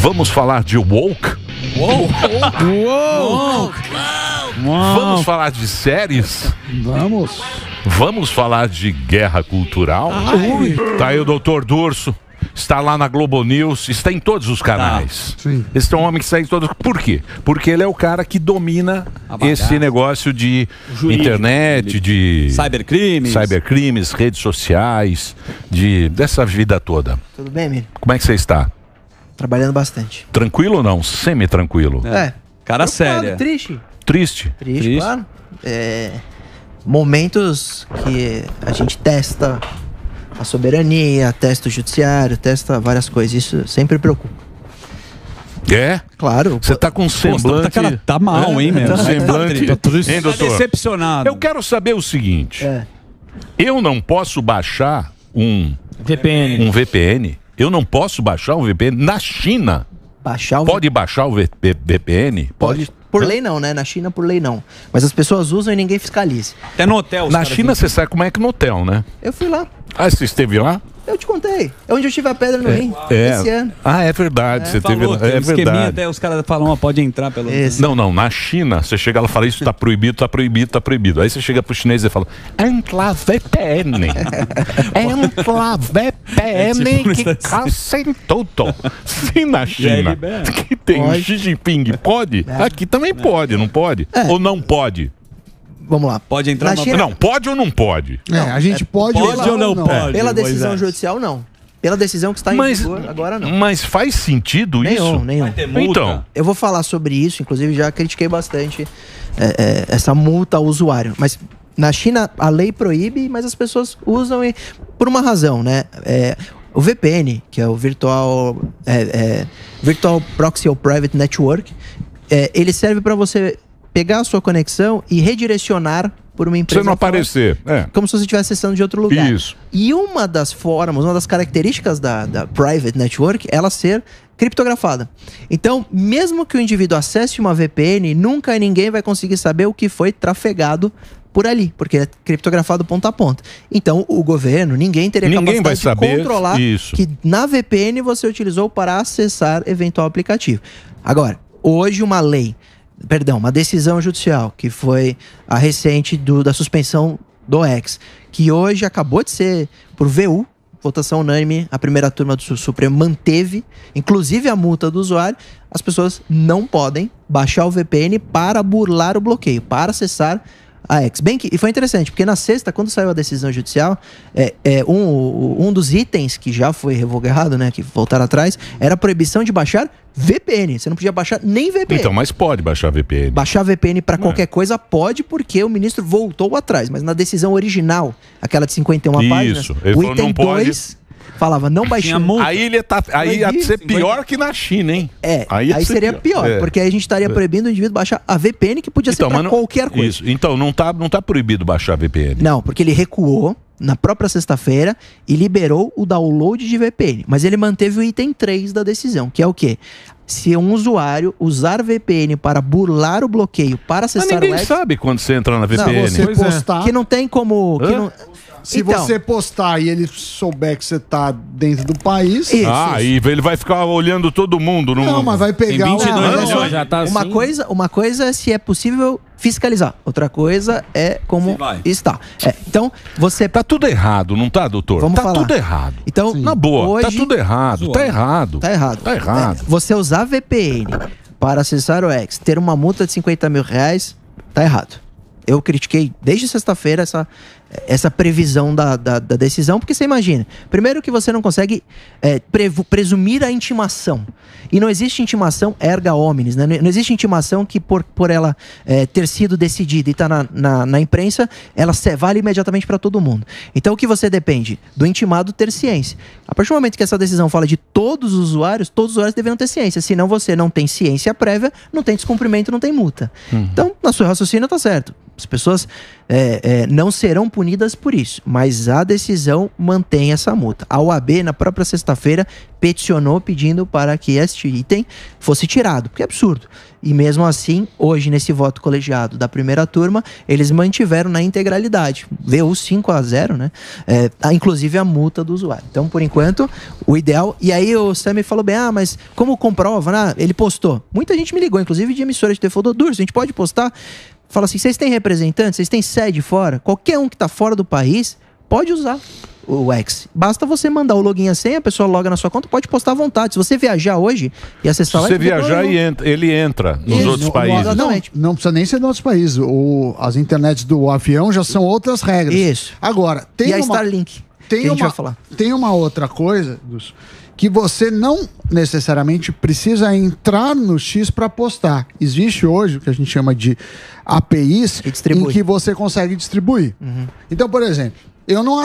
Vamos falar de woke? Vamos falar de séries? Vamos falar de guerra cultural? Tá aí o Dr. Durso. Está lá na Globo News, está em todos os canais. Esse é um homem que está em todos. Por quê? Porque ele é o cara que domina esse negócio de internet, de cybercrimes, redes sociais, dessa vida toda. Tudo bem, Emílio? Como é que você está? Trabalhando bastante. Tranquilo ou não? Semi-tranquilo? Cara séria. Triste. Triste? Triste, claro. Momentos que a gente testa a soberania, testa o judiciário, testa várias coisas. Isso sempre preocupa. É? Claro. Você tá com semblante... Tá mal, hein, meu? Semblante... Hein, doutor? Decepcionado. Eu quero saber o seguinte. Eu não posso baixar um VPN. Eu não posso baixar um VPN na China. Pode baixar o VPN? Pode. Por lei não, né? Na China, por lei não. Mas as pessoas usam e ninguém fiscaliza. Até no hotel. Na China, você sabe como é que no hotel, né? Eu fui lá. Ah, você esteve lá? Eu te contei. É onde eu tive a pedra no rim. Esse ano. Ah, é verdade. Você teve lá. É verdade. Até os caras falam, pode entrar pelo... Não. Na China, você chega lá e fala, isso tá proibido, tá proibido, tá proibido. Aí você chega pro chinês e fala, entra VPN. Entra VPN que caça em tudo. Se na China, que tem Xi Jinping, pode? Aqui também pode, não pode? Ou não pode? Vamos lá. Pode entrar na China... Não, pode ou não pode? A gente pode ou não pode? Pela decisão judicial, não. Pela decisão que está em vigor, agora não. Mas faz sentido isso? Nenhum. Vai ter multa? Então. Eu vou falar sobre isso, inclusive já critiquei bastante essa multa ao usuário. Mas na China a lei proíbe, mas as pessoas usam por uma razão, né? O VPN, que é o Virtual Proxy ou Private Network, ele serve para você pegar a sua conexão e redirecionar por uma empresa. Você não aparecer. Como se você estivesse acessando de outro lugar. Isso. E uma das formas, uma das características da Private Network é ela ser criptografada. Então, mesmo que o indivíduo acesse uma VPN, nunca ninguém vai conseguir saber o que foi trafegado por ali, porque é criptografado ponta a ponta. Então, o governo, ninguém teria capacidade de controlar que na VPN você utilizou para acessar eventual aplicativo. Agora, hoje uma decisão judicial, que foi a recente da suspensão do X, que hoje acabou de ser por VU, votação unânime, a primeira turma do Supremo manteve, inclusive a multa do usuário. As pessoas não podem baixar o VPN para burlar o bloqueio, para acessar a X. Bem que, e foi interessante, porque na sexta, quando saiu a decisão judicial, um dos itens que já foi revogado, né, que voltaram atrás, era a proibição de baixar VPN. Você não podia baixar nem VPN. Então, mas pode baixar VPN. Baixar VPN para qualquer coisa pode, porque o ministro voltou atrás. Mas na decisão original, aquela de 51 páginas, o item 2 falava, não baixar. Aí ia ser pior que na China, hein? Aí seria pior, porque aí a gente estaria proibindo o indivíduo baixar a VPN, que podia ser para qualquer coisa. Isso. Então, não tá proibido baixar VPN. Não, porque ele recuou na própria sexta-feira e liberou o download de VPN. Mas ele manteve o item 3 da decisão, que é o quê? Se um usuário usar VPN para burlar o bloqueio, para acessar o ninguém sabe quando você entra na VPN. Não, você postar... Que não tem como... Se você postar e ele souber que você tá dentro do país... E ele vai ficar olhando todo mundo. Não, mas vai pegar... Tem 22 milhões, já tá uma coisa é se é possível fiscalizar. Outra coisa é como está. Então, você... Tá tudo errado, não tá, doutor? Vamos falar. Tudo errado. Então, na boa, hoje... tá tudo errado. Tá errado. Tá errado. Tá errado. Você usar VPN para acessar o X, ter uma multa de 50 mil reais, tá errado. Eu critiquei desde sexta-feira essa previsão da decisão, porque você imagina, primeiro que você não consegue presumir a intimação. E não existe intimação erga omnes, né? Não existe intimação que por ela ter sido decidida e tá na imprensa, ela vale imediatamente para todo mundo. Então o que você depende? Do intimado ter ciência. A partir do momento que essa decisão fala de todos os usuários deveriam ter ciência. Senão você não tem ciência prévia, não tem descumprimento, não tem multa. Então, na sua raciocínio tá certo. As pessoas não serão punidas punidas por isso, mas a decisão mantém essa multa. A OAB, na própria sexta-feira, peticionou pedindo para que este item fosse tirado, porque é absurdo. E mesmo assim, hoje, nesse voto colegiado da primeira turma, eles mantiveram na integralidade. VU 5-0, né? Inclusive a multa do usuário. Então, por enquanto, o ideal... E aí o Sammy falou bem, mas como comprova? Ele postou. Muita gente me ligou, inclusive de emissora de TV, falou, Durso, a gente pode postar? Fala assim, vocês têm representantes? Vocês têm sede fora? Qualquer um que está fora do país pode usar o X. Basta você mandar o login e a senha, a pessoa loga na sua conta, pode postar à vontade. Se você viajar hoje e acessar... Se você viajar, ele entra nos outros países. Não precisa nem ser nos outros países. As internets do avião já são outras regras. Isso. Agora, tem e a Starlink, que a gente vai falar. Tem uma outra coisa, que você não necessariamente precisa entrar no X para postar. Existe hoje o que a gente chama de APIs em que você consegue distribuir. Então, por exemplo, eu não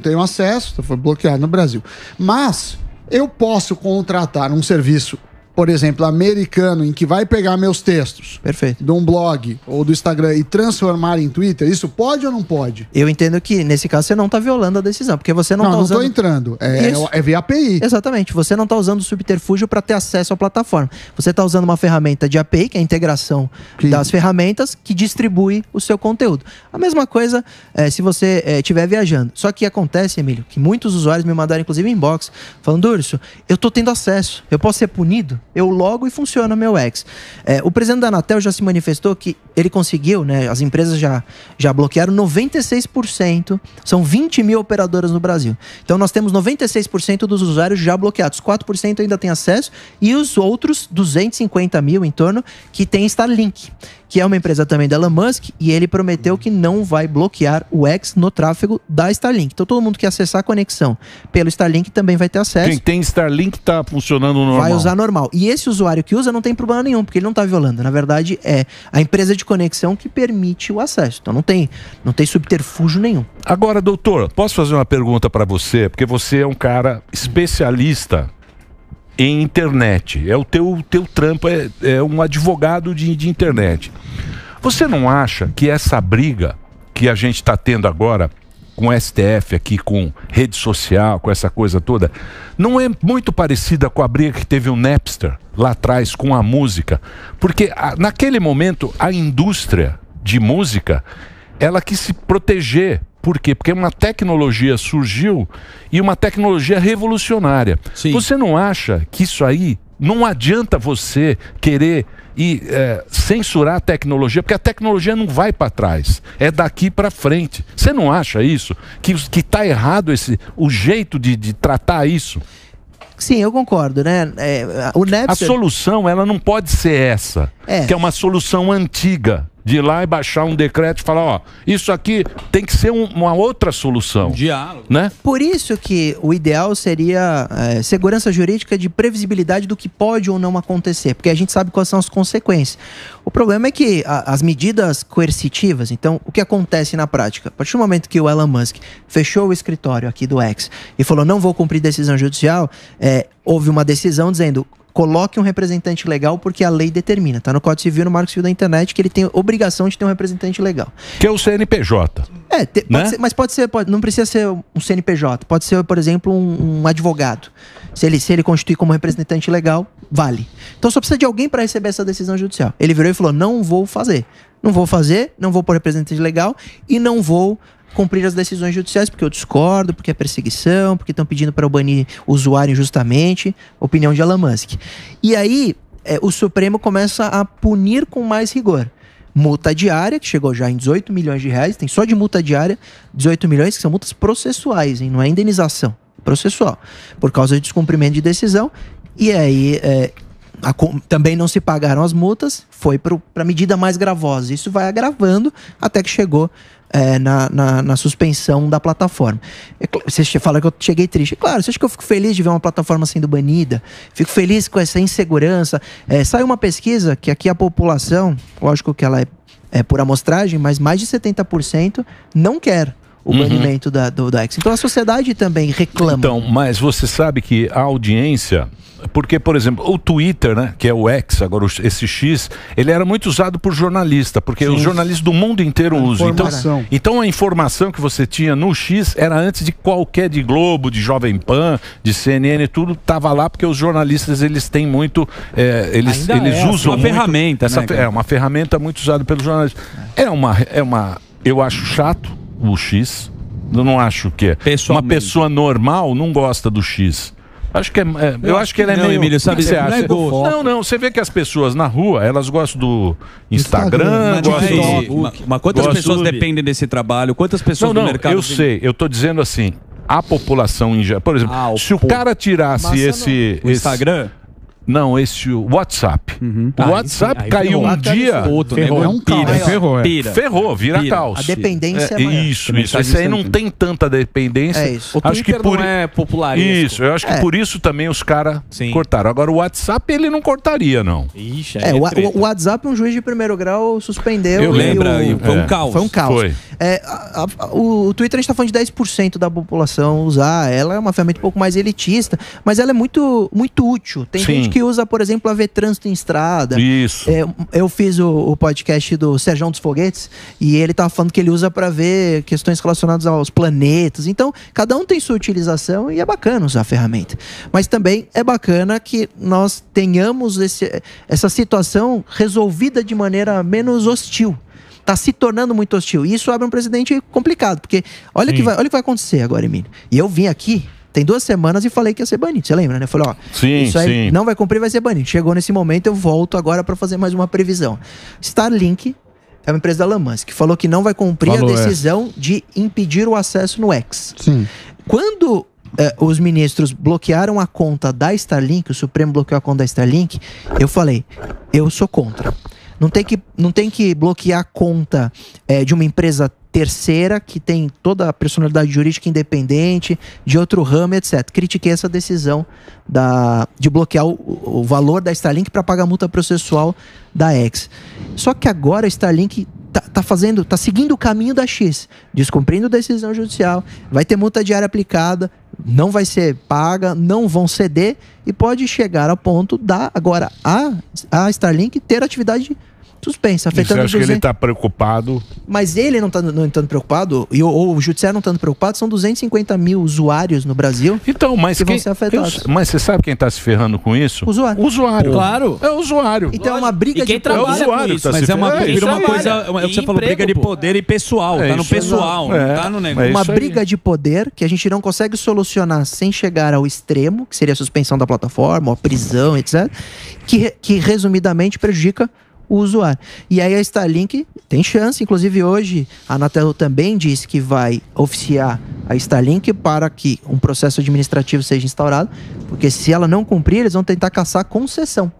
tenho acesso, foi bloqueado no Brasil. Mas eu posso contratar um serviço, por exemplo, americano, em que vai pegar meus textos de um blog ou do Instagram e transformar em Twitter. Isso pode ou não pode? Eu entendo que, nesse caso, você não está violando a decisão, porque você não está usando... Não, estou entrando. É via API. Exatamente. Você não está usando o subterfúgio para ter acesso à plataforma. Você está usando uma ferramenta de API, que é a integração das ferramentas, que distribui o seu conteúdo. A mesma coisa se você estiver viajando. Só que acontece, Emílio, que muitos usuários me mandaram, inclusive, inbox, falando, Durso, eu estou tendo acesso, eu posso ser punido? Eu logo e funciona meu X. O presidente da Anatel já se manifestou que ele conseguiu, né? As empresas já bloquearam 96%, são 20 mil operadoras no Brasil. Então nós temos 96% dos usuários já bloqueados, 4% ainda tem acesso e os outros 250 mil em torno que tem Starlink, que é uma empresa também da Elon Musk, e ele prometeu que não vai bloquear o X no tráfego da Starlink. Então todo mundo que acessar a conexão pelo Starlink também vai ter acesso. Quem tem Starlink está funcionando normal. Vai usar normal. E esse usuário que usa não tem problema nenhum, porque ele não está violando. Na verdade, é a empresa de conexão que permite o acesso. Então não tem subterfúgio nenhum. Agora, doutor, posso fazer uma pergunta para você? Porque você é um cara especialista em internet. O teu trampo é um advogado de internet. Você não acha que essa briga que a gente está tendo agora com o STF aqui, com rede social, com essa coisa toda, não é muito parecida com a briga que teve o Napster lá atrás com a música? Porque naquele momento a indústria de música, ela quis se proteger. Por quê? Porque uma tecnologia surgiu e uma tecnologia revolucionária. Sim. Você não acha que isso aí não adianta você querer censurar a tecnologia, porque a tecnologia não vai para trás, é daqui para frente. Você não acha isso? Que está errado o jeito de tratar isso? Sim, eu concordo, né? O Napster... A solução, ela não pode ser essa, que é uma solução antiga, de ir lá e baixar um decreto e falar, ó, isso aqui tem que ser uma outra solução. Diálogo. Né? Por isso que o ideal seria segurança jurídica de previsibilidade do que pode ou não acontecer, porque a gente sabe quais são as consequências. O problema é que as medidas coercitivas, então, o que acontece na prática? A partir do momento que o Elon Musk fechou o escritório aqui do X e falou, não vou cumprir decisão judicial, houve uma decisão dizendo... Coloque um representante legal porque a lei determina. Está no Código Civil, no Marco Civil da Internet, que ele tem obrigação de ter um representante legal. Que é o CNPJ. Né? Mas pode ser, não precisa ser um CNPJ. Pode ser, por exemplo, um advogado. Se ele constituir como representante legal, vale. Então só precisa de alguém para receber essa decisão judicial. Ele virou e falou, não vou fazer. Não vou fazer, não vou pôr representante legal e não vou cumprir as decisões judiciais, porque eu discordo, porque é perseguição, porque estão pedindo para eu banir o usuário injustamente, opinião de Elon Musk. E aí, o Supremo começa a punir com mais rigor. Multa diária, que chegou já em 18 milhões de reais, tem só de multa diária 18 milhões, que são multas processuais, hein? Não é indenização, processual, por causa de descumprimento de decisão. E aí, também não se pagaram as multas, foi para medida mais gravosa. Isso vai agravando até que chegou na suspensão da plataforma. Você fala que eu cheguei triste. Claro, você acha que eu fico feliz de ver uma plataforma sendo banida? Fico feliz com essa insegurança. Saiu uma pesquisa que aqui a população, lógico que ela é por amostragem, mas mais de 70% não quer o banimento do X. Então a sociedade também reclama. Então, mas você sabe que a audiência porque, por exemplo, o Twitter, né, que é o X, agora esse X, ele era muito usado por jornalista, porque os jornalistas do mundo inteiro usam. Então a informação que você tinha no X era antes de qualquer de Globo, de Jovem Pan, de CNN, tudo estava lá, porque os jornalistas eles têm muito, eles usam uma ferramenta, essa, né, é uma ferramenta muito usada pelos jornalistas. Eu acho chato o X. Eu não acho que é. Uma pessoa normal não gosta do X. Acho que eu acho que ele é meio... Emílio, sabe, você acha? Não, você vê que as pessoas na rua, elas gostam do Instagram, gostam mas quantas pessoas dependem desse trabalho? Quantas pessoas do mercado... Eu sei, eu tô dizendo assim, a população em geral... Por exemplo, se o cara tirasse esse Instagram... Não, esse WhatsApp. O WhatsApp caiu um dia. Ferrou, vira caos. A dependência é maior. Isso. Esse aí não tem tanta dependência. É isso. Acho que não é popularesco. Isso, eu acho que por isso também os caras cortaram. Agora o WhatsApp ele não cortaria, não. Ixi, o WhatsApp, um juiz de primeiro grau suspendeu. Eu lembro. Foi um caos. Foi um caos. Foi. O Twitter a gente está falando de 10% da população usar. Ela é uma ferramenta um pouco mais elitista, mas ela é muito, muito útil. Tem gente que usa, por exemplo, a ver trânsito em estrada. Isso. Eu fiz o podcast do Serjão dos Foguetes e ele tava falando que ele usa para ver questões relacionadas aos planetas. Então, cada um tem sua utilização e é bacana usar a ferramenta. Mas também é bacana que nós tenhamos essa situação resolvida de maneira menos hostil. Está se tornando muito hostil. E isso abre um precedente complicado, porque olha o que vai acontecer agora, Emílio. E eu vim aqui tem 2 semanas e falei que ia ser banido. Você lembra, né? Eu falei, isso aí não vai cumprir, vai ser banido. Chegou nesse momento, eu volto agora para fazer mais uma previsão. Starlink é uma empresa da Elon Musk, que falou que não vai cumprir a decisão de impedir o acesso no X. Quando os ministros bloquearam a conta da Starlink, o Supremo bloqueou a conta da Starlink, eu falei, eu sou contra. Não tem que bloquear a conta de uma empresa terceira que tem toda a personalidade jurídica independente, de outro ramo, etc. Critiquei essa decisão de bloquear o valor da Starlink para pagar a multa processual da X. Só que agora a Starlink tá seguindo o caminho da X, descumprindo decisão judicial, vai ter multa diária aplicada, não vai ser paga, não vão ceder e pode chegar ao ponto agora a Starlink ter atividade suspensa, afetando... Você acha que ele está preocupado? Mas ele não estando preocupado, ou o judiciário não estando preocupado, são 250 mil usuários no Brasil que vão ser afetados. Mas você sabe quem está se ferrando com isso? O usuário. O usuário. Claro. É o usuário. Então é uma briga de trabalho com isso. Mas vira uma coisa, é o que você falou, briga de poder e pessoal. Tá no pessoal, não tá no negócio. Uma briga de poder que a gente não consegue solucionar sem chegar ao extremo, que seria a suspensão da plataforma, a prisão, etc. Que resumidamente prejudica o usuário. E aí a Starlink tem chance, inclusive hoje a Anatel também disse que vai oficiar a Starlink para que um processo administrativo seja instaurado, porque se ela não cumprir, eles vão tentar caçar concessão.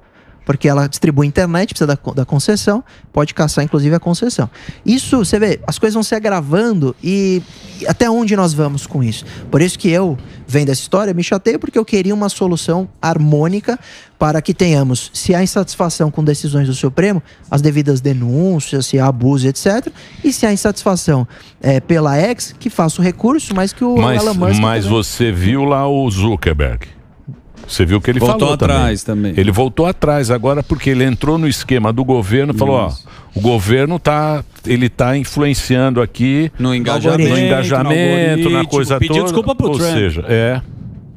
Porque ela distribui internet, precisa da concessão, pode caçar inclusive a concessão. Isso, você vê, as coisas vão se agravando e até onde nós vamos com isso? Por isso que eu, vendo essa história, me chateio porque eu queria uma solução harmônica para que tenhamos, se há insatisfação com decisões do Supremo, as devidas denúncias, se há abuso, etc. E se há insatisfação pela X, que faça o recurso, mas que o Elon Musk... Mas você viu lá o Zuckerberg? Você viu que ele voltou atrás também. Ele voltou atrás agora porque ele entrou no esquema do governo e falou, o governo tá influenciando aqui no engajamento, na coisa toda. Pediu desculpa pro Trump. Ou seja,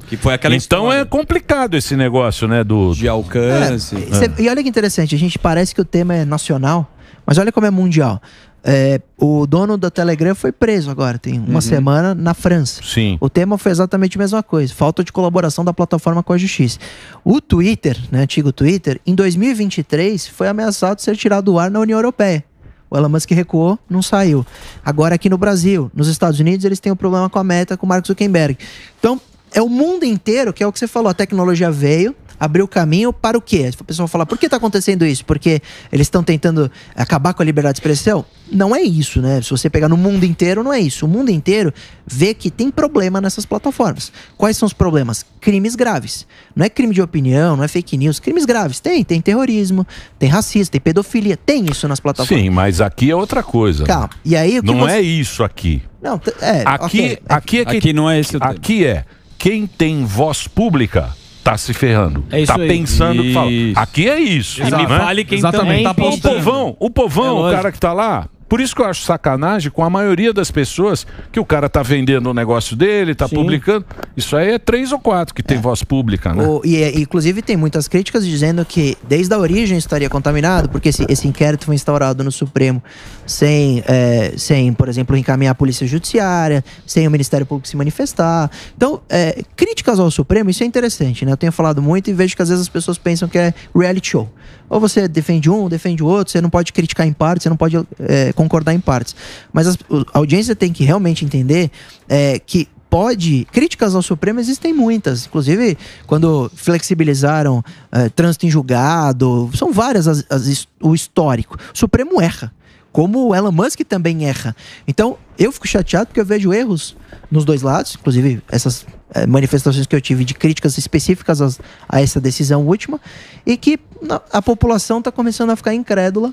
que foi aquela então história. É complicado esse negócio, né, de alcance. E olha que interessante, a gente parece que o tema é nacional, mas olha como é mundial. O dono da Telegram foi preso agora, tem uma semana na França. Sim. O tema foi exatamente a mesma coisa, falta de colaboração da plataforma com a justiça. O Twitter, né, antigo Twitter, em 2023 foi ameaçado de ser tirado do ar na União Europeia. O Elon Musk recuou, não saiu. Agora aqui no Brasil, nos Estados Unidos, eles têm um problema com a Meta, com o Mark Zuckerberg. Então, é o mundo inteiro, que é o que você falou, a tecnologia veio, abriu caminho para o quê? O pessoal fala, por que está acontecendo isso? Porque eles estão tentando acabar com a liberdade de expressão? Não é isso, né? Se você pegar no mundo inteiro, não é isso. O mundo inteiro vê que tem problema nessas plataformas. Quais são os problemas? Crimes graves. Não é crime de opinião, não é fake news. Crimes graves. Tem terrorismo, tem racismo, tem pedofilia. Tem isso nas plataformas. Sim, mas aqui é outra coisa. Calma. E aí, não é isso aqui. Não, aqui não é esse o tema. Aqui é quem tem voz pública tá se ferrando. É isso tá aí. pensando que fala. Aqui é isso. E me fale quem também tá postando. O povão, o cara que tá lá. Por isso que eu acho sacanagem com a maioria das pessoas que o cara tá vendendo o negócio dele, tá publicando. Isso aí é 3 ou 4 que tem voz pública, né? Inclusive tem muitas críticas dizendo que desde a origem estaria contaminado, porque esse inquérito foi instaurado no Supremo sem, por exemplo, encaminhar a Polícia Judiciária, sem o Ministério Público se manifestar. Então, críticas ao Supremo, isso é interessante, né? Eu tenho falado muito e vejo que às vezes as pessoas pensam que é reality show. Ou você defende um, defende o outro, você não pode criticar em partes, você não pode concordar em partes. Mas a audiência tem que realmente entender que críticas ao Supremo existem muitas. Inclusive, quando flexibilizaram trânsito em julgado, são várias o histórico. O Supremo erra, como o Elon Musk também erra. Então, eu fico chateado porque eu vejo erros nos dois lados, inclusive essas manifestações que eu tive de críticas específicas a essa decisão última, e que a população está começando a ficar incrédula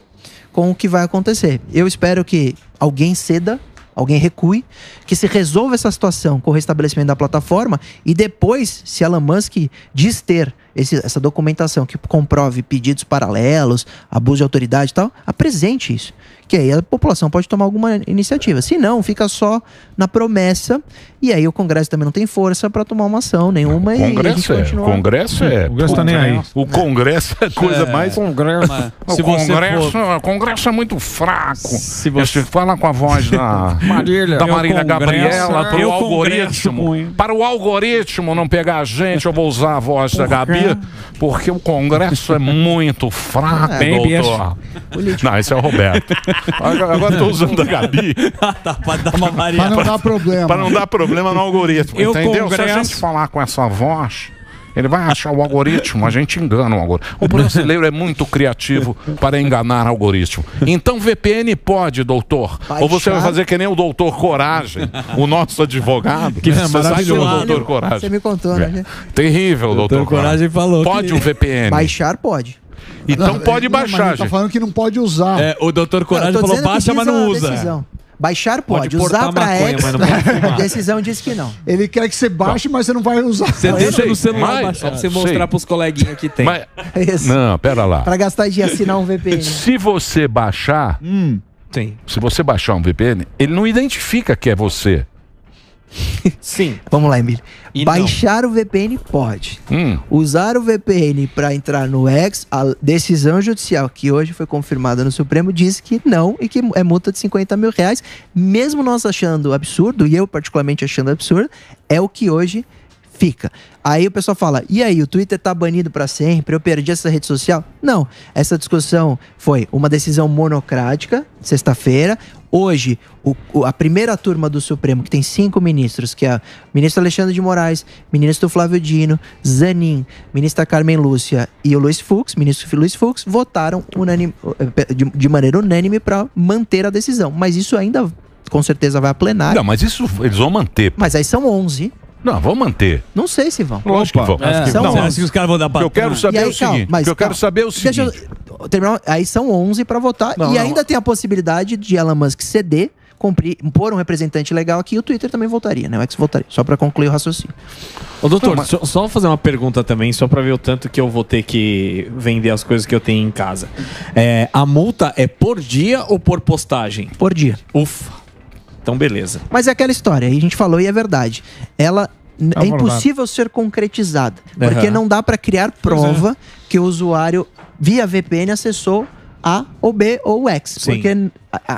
com o que vai acontecer. Eu espero que alguém ceda, alguém recue, que se resolva essa situação com o restabelecimento da plataforma e depois, se Elon Musk diz ter essa documentação que comprove pedidos paralelos, abuso de autoridade e tal, apresente isso. Que aí a população pode tomar alguma iniciativa. Se não, fica só na promessa e aí o Congresso também não tem força para tomar uma ação nenhuma. O Congresso continua... O Congresso tá nem aí. O Congresso é coisa mais... O Congresso é muito fraco. Se você fala com a voz da Marília Gabriela para o algoritmo. Para o algoritmo não pegar a gente, eu vou usar a voz da Gabi, porque o Congresso é muito fraco, doutor. Não, esse é o Roberto. Agora estou usando a Gabi. Para dar uma variada. Para não dar problema. Para não dar problema no algoritmo. Entendeu? Se a gente falar com essa voz, ele vai achar o algoritmo, a gente engana o algoritmo. O brasileiro é muito criativo para enganar o algoritmo. Então VPN pode, doutor? Ou você vai fazer que nem o doutor Coragem, o nosso advogado? Que você sabe que é o doutor Coragem. Você me contou, né? Terrível, doutor Coragem falou. Pode o VPN? Baixar pode. Então pode baixar, gente. Tá falando que não pode usar. O doutor Coragem falou baixa, mas não usa. Decisão. Baixar pode usar para X, a decisão diz que não. Ele quer que você baixe, mas você não vai usar. Você deixa no celular baixar, pra você mostrar pros coleguinhas que tem. Não, pera lá. Para gastar de assinar um VPN. Se você baixar, se você baixar um VPN, ele não identifica que é você. Sim. Vamos lá, Emílio. Baixar o VPN pode. Usar o VPN para entrar no X, a decisão judicial que hoje foi confirmada no Supremo diz que não e que é multa de R$50 mil. Mesmo nós achando absurdo, e eu particularmente achando absurdo, é o que hoje fica. Aí o pessoal fala, e aí, o Twitter tá banido para sempre, eu perdi essa rede social? Não, essa discussão foi uma decisão monocrática, sexta-feira. Hoje, a primeira turma do Supremo, que tem 5 ministros, que é o ministro Alexandre de Moraes, ministro Flávio Dino, Zanin, ministra Carmen Lúcia e o Luiz Fux, ministro Luiz Fux, votaram de maneira unânime para manter a decisão. Mas isso ainda, com certeza, vai a plenário. Não, mas isso eles vão manter. Mas aí são 11. Não, vão manter. Não sei se vão. Lógico que vão. Acho que os caras vão dar pra... Eu quero saber o seguinte. Eu quero saber o seguinte. Deixa eu terminar. Aí são 11 para votar. Ainda tem a possibilidade de Elon Musk ceder, pôr um representante legal aqui, e o Twitter também votaria, né? O X votaria. Só para concluir o raciocínio. Ô, doutor, só fazer uma pergunta também, só para ver o tanto que eu vou ter que vender as coisas que eu tenho em casa. A multa é por dia ou por postagem? Por dia. Ufa. Então, beleza. Mas é aquela história, aí a gente falou e é verdade. Ela é impossível ser concretizada, porque não dá para criar prova que o usuário, via VPN, acessou A ou B ou o X, porque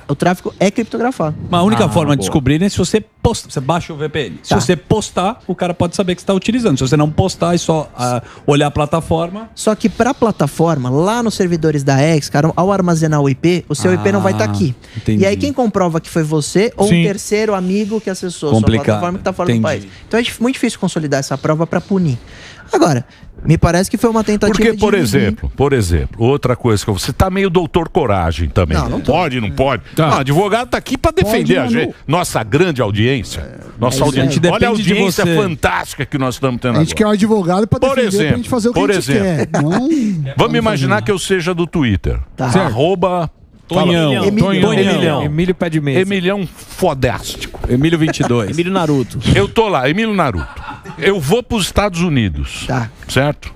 o tráfego é criptografado. Mas a única forma de descobrir é se você posta, você baixa o VPN. Se você postar, o cara pode saber que você está utilizando. Se você não postar, é só olhar a plataforma. Só que para a plataforma, lá nos servidores da X, cara, ao armazenar o IP, o seu IP não vai estar aqui. Entendi. E aí quem comprova que foi você ou um terceiro amigo que acessou a sua plataforma que está fora do país. Então é muito difícil consolidar essa prova para punir. Agora, me parece que foi uma tentativa porque, por exemplo, outra coisa que você tá meio doutor Coragem também. Não pode, não pode. Não, o advogado tá aqui para defender a gente. Nossa grande audiência. Nossa audiência. Olha a audiência fantástica que nós estamos tendo agora. A gente quer um advogado para defender, pra gente fazer o que a gente quer. Não... Vamos imaginar que eu seja do Twitter. Arroba... Tonhão. Emílio Pé de Mesa. Emilhão fodástico. Emílio 22. Emílio Naruto. Eu tô lá, Emílio Naruto. eu vou para os Estados Unidos, certo?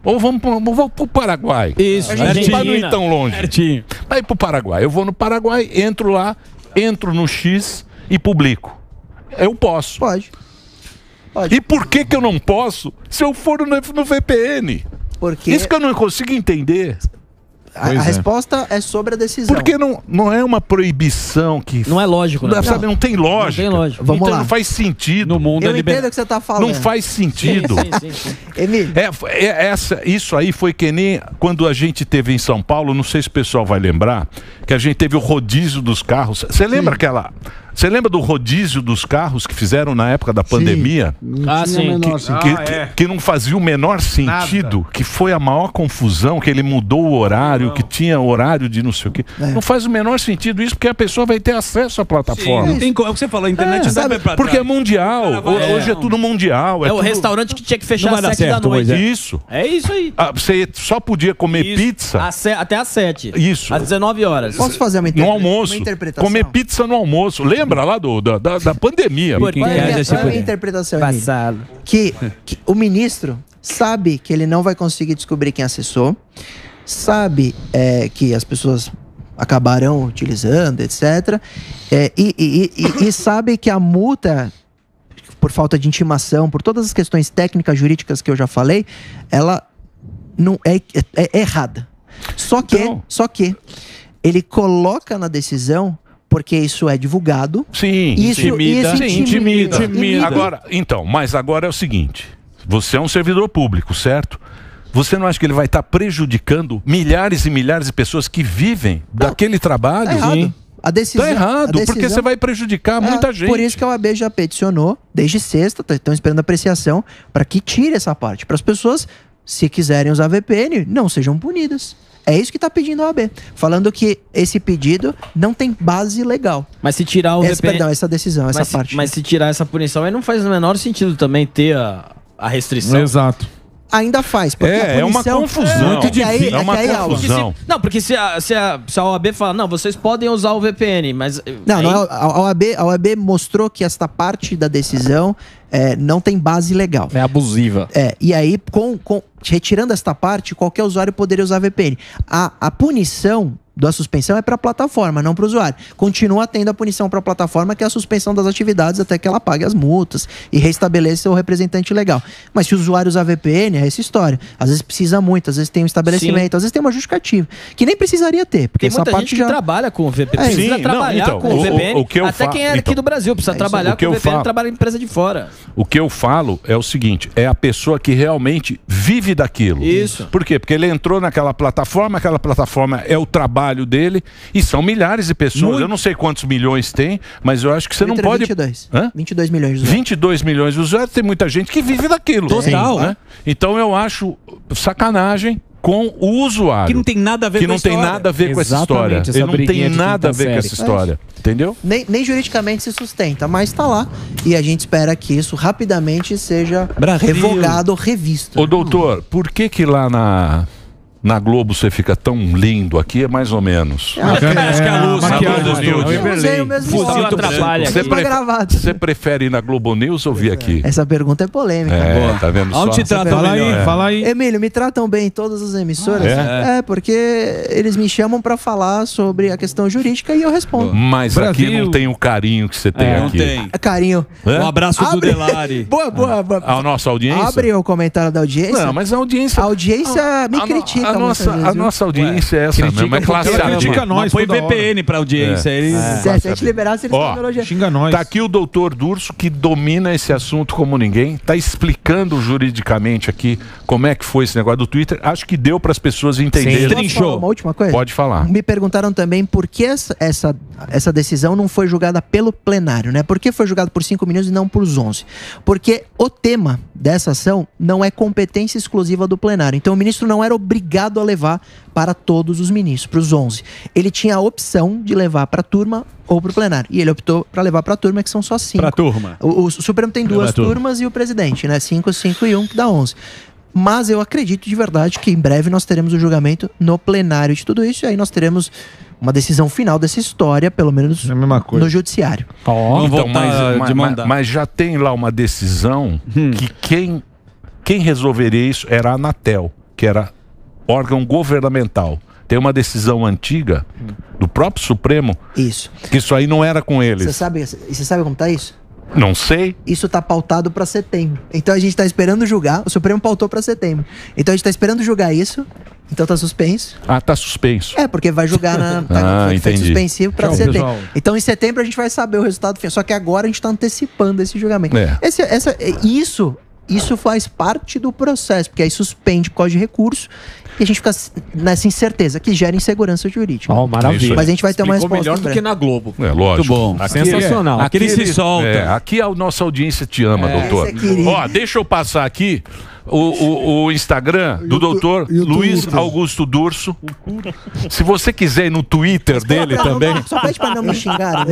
Ou vamos para o Paraguai. Isso, para não ir tão longe. Certinho. Vai para o Paraguai. Eu vou no Paraguai, entro lá, entro no X e publico. Eu posso. Pode. E por que eu não posso se eu for no VPN? Porque isso que eu não consigo entender. A resposta é sobre a decisão. Porque não é uma proibição que... Não é lógico, né? Sabe, não tem lógica. Não tem lógica. Vamos lá. Não faz sentido. No mundo eu entendo o que você está falando. Não faz sentido. Sim. Emílio. Isso aí foi que nem quando a gente teve em São Paulo, não sei se o pessoal vai lembrar, que a gente teve o rodízio dos carros. Você lembra aquela... Você lembra do rodízio dos carros que fizeram na época da pandemia? Que não fazia o menor sentido, nada. Que foi a maior confusão, que ele mudou o horário, que tinha horário de não sei o quê. Não faz o menor sentido isso, porque a pessoa vai ter acesso à plataforma. Não tem, é o que você falou, a internet não sabe, pra porque trás. É mundial, hoje é tudo mundial. É o restaurante que tinha que fechar às 7 da noite. Isso. É isso aí. Você só podia comer pizza... Até às 7. Isso. Às 19 horas. Posso fazer uma interpretação? Comer pizza no almoço. Lembra lá da pandemia? Qual é a minha interpretação? Que o ministro sabe que ele não vai conseguir descobrir quem acessou, sabe que as pessoas acabarão utilizando, etc. E sabe que a multa, por falta de intimação, por todas as questões técnicas, jurídicas que eu já falei, ela não é errada. Só que ele coloca na decisão, porque isso é divulgado. Sim, isso intimida. Mas agora é o seguinte, você é um servidor público, certo? Você não acha que ele vai estar prejudicando milhares e milhares de pessoas que vivem daquele trabalho? Tá errado. A decisão, porque você vai prejudicar muita gente. Por isso que a OAB já peticionou, desde sexta, estão esperando apreciação, para que tire essa parte. Para as pessoas, se quiserem usar VPN, não sejam punidas. É isso que está pedindo a OAB. Falando que esse pedido não tem base legal. Mas se tirar o VPN... Perdão, essa decisão, essa parte. Mas se tirar essa punição, aí não faz o menor sentido também ter a restrição. Exato. Ainda faz, porque a punição... É uma confusão. Muito difícil. É uma confusão. Porque se a OAB fala, não, vocês podem usar o VPN, mas... A OAB mostrou que esta parte da decisão não tem base legal. É abusiva. E aí, retirando esta parte, qualquer usuário poderia usar VPN. A punição da suspensão é para a plataforma, não para o usuário. Continua tendo a punição para a plataforma, que é a suspensão das atividades até que ela pague as multas e restabeleça o representante legal. Mas se o usuário usar VPN, é essa história. Às vezes precisa muito, às vezes tem um estabelecimento, às vezes tem uma justificativa, que nem precisaria ter. Porque tem muita gente que trabalha com o VPN. Precisa trabalhar com o VPN. Até quem é aqui do Brasil precisa trabalhar com o VPN, trabalha em empresa de fora. O que eu falo é o seguinte, é a pessoa que realmente vive daquilo. Isso. Por quê? Porque ele entrou naquela plataforma, aquela plataforma é o trabalho dele, e são milhares de pessoas. Eu não sei quantos milhões tem, mas eu acho que você não pode... 22 milhões de usuários. 22 milhões de usuários, tem muita gente que vive daquilo. Total. Né? Então eu acho sacanagem com o usuário. Que não tem nada a ver com a história. Que não tem nada a ver com essa história. Ele não tem nada a ver com essa história. Entendeu? Nem juridicamente se sustenta, mas tá lá. E a gente espera que isso rapidamente seja revogado ou revisto. Ô doutor, por que lá na Globo você fica tão lindo? Aqui é mais ou menos. Acho que a luz Você prefere ir na Globo News ou vir aqui? Essa pergunta é polêmica. Tá vendo só? Onde te tratam melhor? Fala aí. Emílio, me tratam bem em todas as emissoras? Porque eles me chamam pra falar sobre a questão jurídica e eu respondo. Mas aqui não tem o carinho que você tem aqui. Não tem. Carinho. Um abraço do Delari. Boa. A nossa audiência? Abre o comentário da audiência. Não, mas a audiência... A audiência me critica. A nossa audiência é essa mesmo, é classe A. Critica nós, põe VPN pra audiência. Se a gente liberasse, eles estão elogiando. Xinga nós. Tá aqui o doutor Durso, que domina esse assunto como ninguém, tá explicando juridicamente aqui como é que foi esse negócio do Twitter. Acho que deu para as pessoas entenderem. Posso falar uma última coisa? Pode falar. Me perguntaram também por que essa decisão não foi julgada pelo plenário, né? Por que foi julgado por 5 minutos e não por 11? Porque o tema dessa ação não é competência exclusiva do plenário. Então o ministro não era obrigado a levar para todos os ministros, para os 11. Ele tinha a opção de levar para a turma ou para o plenário. E ele optou para levar para a turma, que são só 5. Para a turma. O Supremo tem 2 turmas e o presidente, né? 5, 5 e 1, que dá 11. Mas eu acredito de verdade que em breve nós teremos o julgamento no plenário de tudo isso. E aí nós teremos uma decisão final dessa história, pelo menos É a mesma coisa. no judiciário. Então, mas já tem lá uma decisão que quem resolveria isso era a Anatel, que era órgão governamental. Tem uma decisão antiga do próprio Supremo que isso aí não era com eles. Você sabe como tá isso? Não sei. Isso tá pautado para setembro. Então a gente tá esperando julgar. O Supremo pautou para setembro. Então a gente tá esperando julgar isso. Então tá suspenso. Ah, tá suspenso. É, porque vai julgar foi suspensivo para setembro. Pessoal. Então em setembro a gente vai saber o resultado final. Só que agora a gente tá antecipando esse julgamento. Isso faz parte do processo, porque aí suspende por causa de recurso e a gente fica nessa incerteza que gera insegurança jurídica. Maravilha. Mas a gente vai ter uma resposta melhor do que na Globo. É, lógico. Muito bom. Sensacional. Aqui ele se solta. Aqui a nossa audiência te ama, doutor. Ó, deixa eu passar aqui o Instagram do doutor Luiz Augusto Durso. Se você quiser ir no Twitter dele também. Só pede pra não me xingar.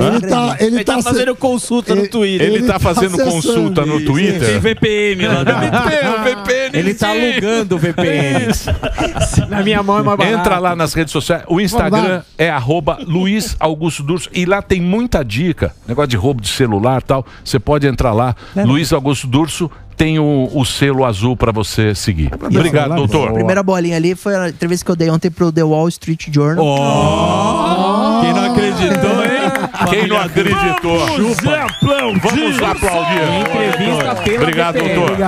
Ele tá fazendo consulta no Twitter. Ele tá fazendo consulta no Twitter. Tem VPN lá. Ele tá alugando o VPN. Na minha mão é mais barato. Entra lá nas redes sociais. O Instagram é @Luiz Augusto Durso. E lá tem muita dica. Negócio de roubo de celular e tal. Você pode entrar lá. Luiz Augusto Durso. Tem o selo azul para você seguir. Obrigado, doutor. A primeira bolinha ali foi a entrevista que eu dei ontem pro The Wall Street Journal. Quem não acreditou, hein? Quem não acreditou? Vamos aplaudir. Entrevista pela Obrigado, VPN. doutor.